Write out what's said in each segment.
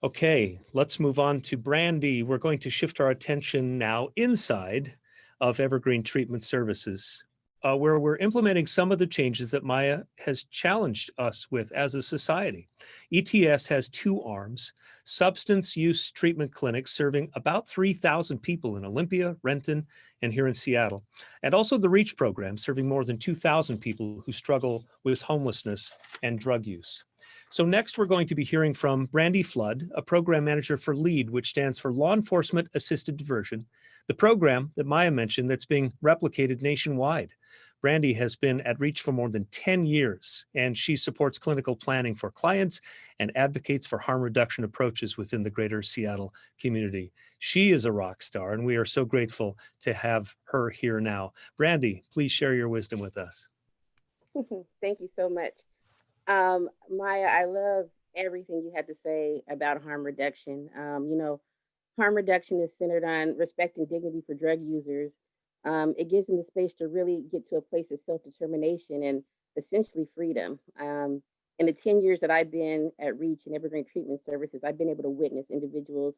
Okay, let's move on to Brandie. We're going to shift our attention now inside of Evergreen Treatment Services, where we're implementing some of the changes that Maya has challenged us with as a society. ETS has two arms: substance use treatment clinics serving about 3,000 people in Olympia, Renton, and here in Seattle, and also the REACH program serving more than 2,000 people who struggle with homelessness and drug use. So next, we're going to be hearing from Brandie Flood, a program manager for LEAD, which stands for Law Enforcement Assisted Diversion, the program that Maya mentioned that's being replicated nationwide. Brandie has been at REACH for more than 10 years, and she supports clinical planning for clients and advocates for harm reduction approaches within the greater Seattle community. She is a rock star, and we are so grateful to have her here now. Brandie, please share your wisdom with us. Thank you so much. Maya, I love everything you had to say about harm reduction. Harm reduction is centered on respect and dignity for drug users. It gives them the space to really get to a place of self-determination and essentially freedom. In the 10 years that I've been at REACH and Evergreen Treatment Services, I've been able to witness individuals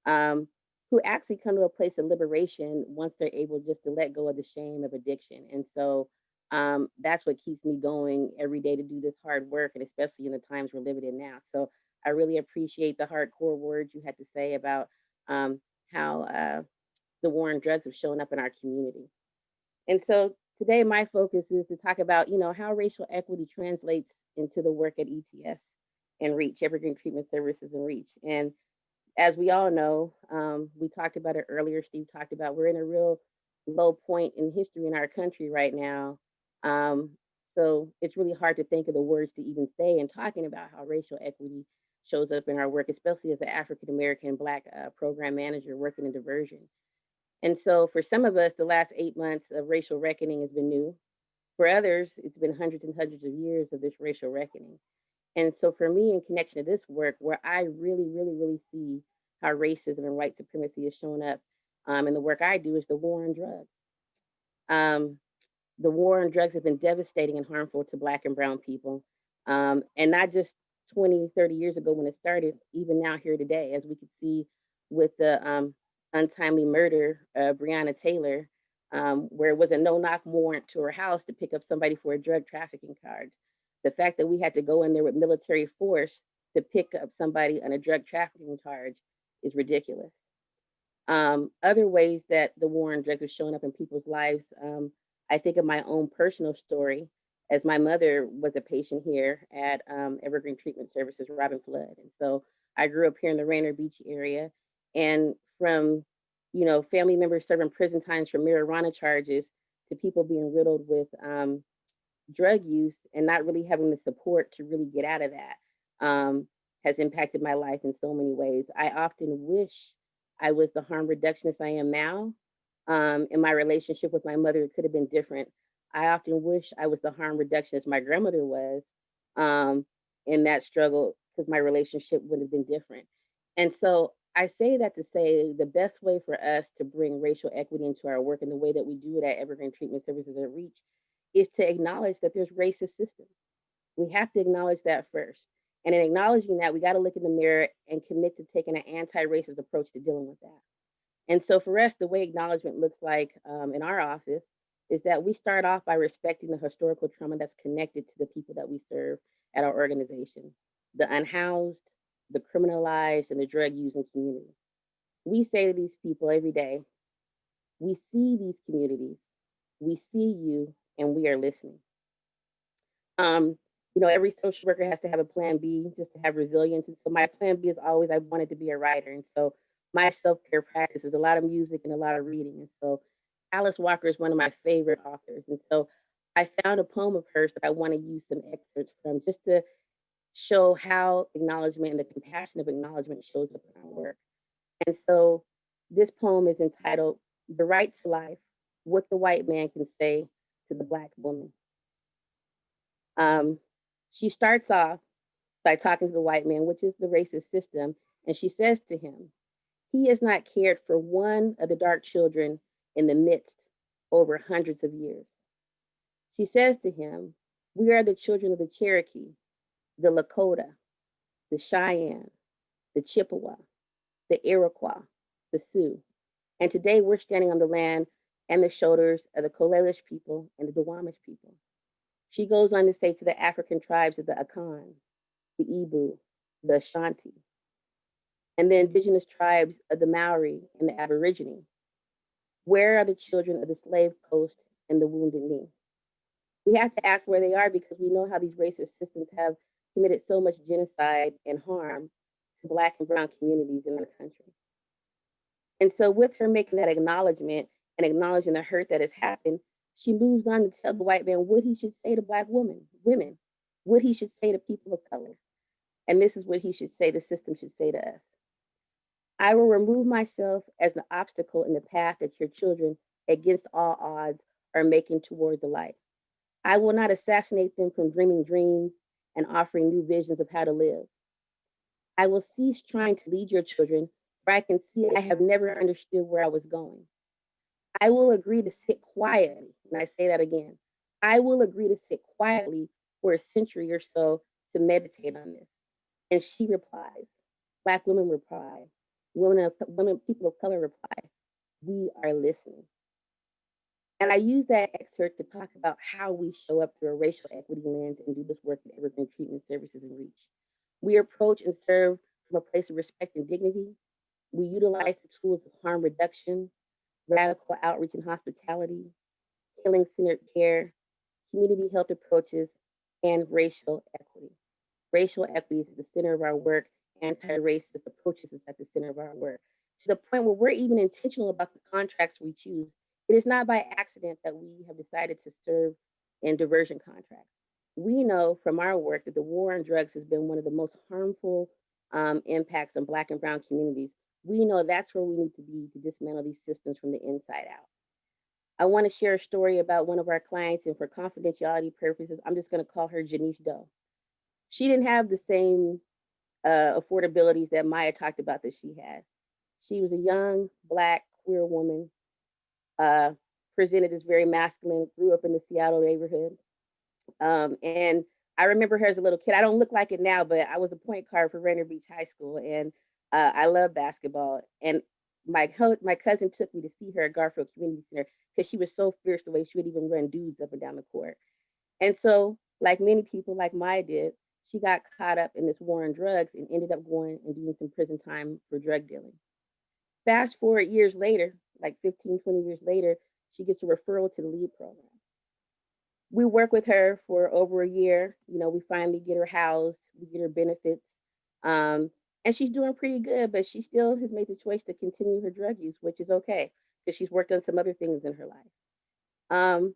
um, who actually come to a place of liberation once they're able just to let go of the shame of addiction. And so that's what keeps me going every day to do this hard work, and especially in the times we're living in now. So I really appreciate the hardcore words you had to say about how the war on drugs have shown up in our community. And so today my focus is to talk about, how racial equity translates into the work at ETS and REACH, Evergreen Treatment Services and REACH. And as we all know, we talked about it earlier, Steve talked about, we're in a real low point in history in our country right now. Um, so it's really hard to think of the words to even say in talking about how racial equity shows up in our work, especially as an African American Black program manager working in diversion. And so for some of us, the last 8 months of racial reckoning has been new. For others, it's been hundreds and hundreds of years of this racial reckoning. And so for me, in connection to this work, where I really, really, really see how racism and white supremacy has shown up in the work I do, is the war on drugs. Um, the war on drugs has been devastating and harmful to Black and Brown people. And not just 20, 30 years ago when it started, even now here today, as we could see with the untimely murder of Breonna Taylor, where it was a no-knock warrant to her house to pick up somebody for a drug trafficking charge. The fact that we had to go in there with military force to pick up somebody on a drug trafficking charge is ridiculous. Other ways that the war on drugs is showing up in people's lives, I think of my own personal story, as my mother was a patient here at Evergreen Treatment Services, Robin Flood. And so I grew up here in the Rainier Beach area. And from, family members serving prison times for marijuana charges to people being riddled with drug use and not really having the support to really get out of that, has impacted my life in so many ways. I often wish I was the harm reductionist I am now. In my relationship with my mother, it could have been different. I often wish I was the harm reductionist my grandmother was in that struggle, because my relationship would have been different. And so I say that to say the best way for us to bring racial equity into our work, and the way that we do it at Evergreen Treatment Services at REACH, is to acknowledge that there's racist systems. We have to acknowledge that first. And in acknowledging that, we got to look in the mirror and commit to taking an anti-racist approach to dealing with that. And so for us, the way acknowledgement looks like in our office is that we start off by respecting the historical trauma that's connected to the people that we serve at our organization, the unhoused, the criminalized, and the drug using community. We say to these people every day, we see these communities, we see you, and we are listening. Um, every social worker has to have a plan B just to have resilience. And so my plan B is always, I wanted to be a writer. And so my self-care practice is a lot of music and a lot of reading. And so Alice Walker is one of my favorite authors. And so I found a poem of hers that I want to use some excerpts from, just to show how acknowledgement and the compassion of acknowledgement shows up in our work. And so this poem is entitled "The Right to Life: What the White Man Can Say to the Black Woman." Um, she starts off by talking to the white man, which is the racist system, and she says to him, "He has not cared for one of the dark children in the midst over hundreds of years." She says to him, "We are the children of the Cherokee, the Lakota, the Cheyenne, the Chippewa, the Iroquois, the Sioux. And today we're standing on the land and the shoulders of the Coalish people and the Duwamish people. She goes on to say to the African tribes of the Akan, the Ibu, the Ashanti, and the indigenous tribes of the Maori and the Aborigine. Where are the children of the slave coast and the wounded knee? We have to ask where they are because we know how these racist systems have committed so much genocide and harm to Black and Brown communities in our country. And so, with her making that acknowledgement and acknowledging the hurt that has happened, she moves on to tell the white man what he should say to Black women, what he should say to people of color. And this is what he should say, the system should say to us. I will remove myself as an obstacle in the path that your children, against all odds, are making toward the light. I will not assassinate them from dreaming dreams and offering new visions of how to live. I will cease trying to lead your children, for I can see I have never understood where I was going. I will agree to sit quietly, and I say that again. I will agree to sit quietly for a century or so to meditate on this. And she replies, Black women reply, women, people of color reply, we are listening. And I use that excerpt to talk about how we show up through a racial equity lens and do this work in Evergreen Treatment Services and Reach. We approach and serve from a place of respect and dignity. We utilize the tools of harm reduction, radical outreach and hospitality, healing-centered care, community health approaches, and racial equity. Racial equity is at the center of our work. Anti-racist approaches is at the center of our work, to the point where we're even intentional about the contracts we choose. It is not by accident that we have decided to serve in diversion contracts. We know from our work that the war on drugs has been one of the most harmful impacts on Black and Brown communities. We know that's where we need to be to dismantle these systems from the inside out. I want to share a story about one of our clients, and for confidentiality purposes, I'm just going to call her Janice Doe. She didn't have the same affordabilities that Maya talked about that she had. She was a young, Black, queer woman, presented as very masculine, grew up in the Seattle neighborhood. And I remember her as a little kid. I don't look like it now, but I was a point guard for Rainier Beach High School, and I love basketball. And my cousin took me to see her at Garfield Community Center because she was so fierce the way she would even run dudes up and down the court. And so, like many people, like Maya did, she got caught up in this war on drugs and ended up going and doing some prison time for drug dealing. Fast forward years later, like 15, 20 years later, she gets a referral to the LEAD program. We work with her for over a year. You know, we finally get her housed, we get her benefits. And she's doing pretty good, but she still has made the choice to continue her drug use, which is okay because she's worked on some other things in her life.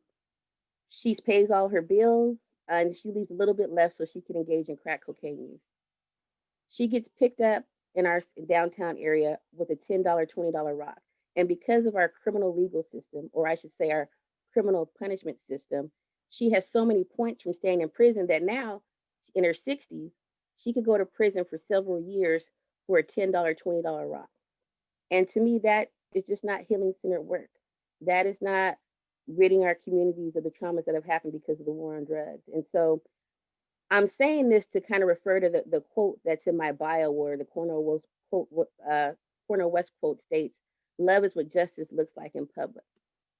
She pays all her bills and she leaves a little bit left so she can engage in crack cocaine use. She gets picked up in our downtown area with a $10, $20 rock. And because of our criminal legal system, or I should say our criminal punishment system, she has so many points from staying in prison that now in her 60s, she could go to prison for several years for a $10, $20 rock. And to me, that is just not healing centered work. That is not ridding our communities of the traumas that have happened because of the war on drugs. And so I'm saying this to kind of refer to the quote that's in my bio where the Cornel West quote states, love is what justice looks like in public.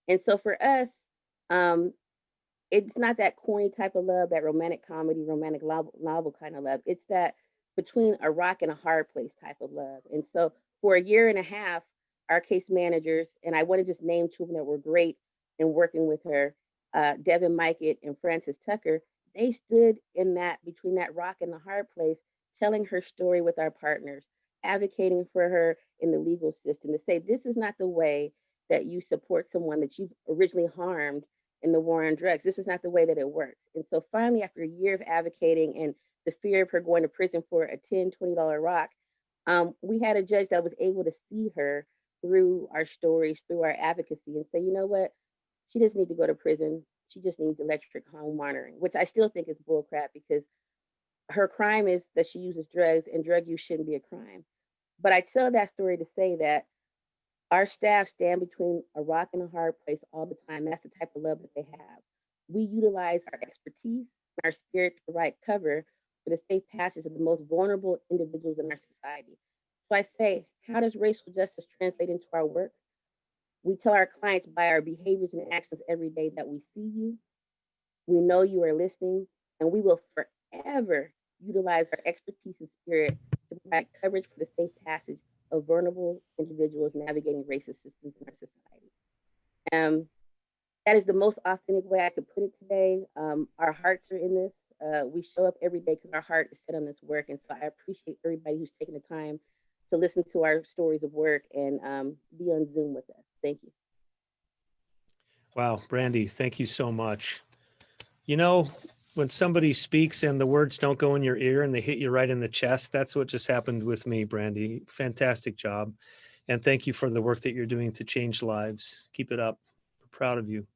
And so for us, it's not that corny type of love, that romantic comedy, romantic novel kind of love. It's that between a rock and a hard place type of love. And so for a year and a half, our case managers, and I want to just name two of them that were great in working with her, Devin Mikett and Francis Tucker, they stood in that between that rock and the hard place, telling her story with our partners, advocating for her in the legal system to say, this is not the way that you support someone that you've originally harmed in the war on drugs. This is not the way that it works. And so finally, after a year of advocating and the fear of her going to prison for a $10, $20 rock, we had a judge that was able to see her through our stories, through our advocacy, and say, you know what? She doesn't need to go to prison. She just needs electric home monitoring, which I still think is bullcrap because her crime is that she uses drugs and drug use shouldn't be a crime. But I tell that story to say that our staff stand between a rock and a hard place all the time. That's the type of love that they have. We utilize our expertise, our spirit to provide cover for the safe passage of the most vulnerable individuals in our society. So I say, how does racial justice translate into our work? We tell our clients by our behaviors and actions every day that we see you, we know you are listening, and we will forever utilize our expertise and spirit to provide coverage for the safe passage of vulnerable individuals navigating racist systems in our society. That is the most authentic way I could put it today. Our hearts are in this. We show up every day because our heart is set on this work. And so I appreciate everybody who's taken the time to listen to our stories of work and be on Zoom with us. Thank you. Wow, Brandie, thank you so much. You know, when somebody speaks and the words don't go in your ear and they hit you right in the chest, that's what just happened with me, Brandie. Fantastic job. And thank you for the work that you're doing to change lives. Keep it up. We're proud of you.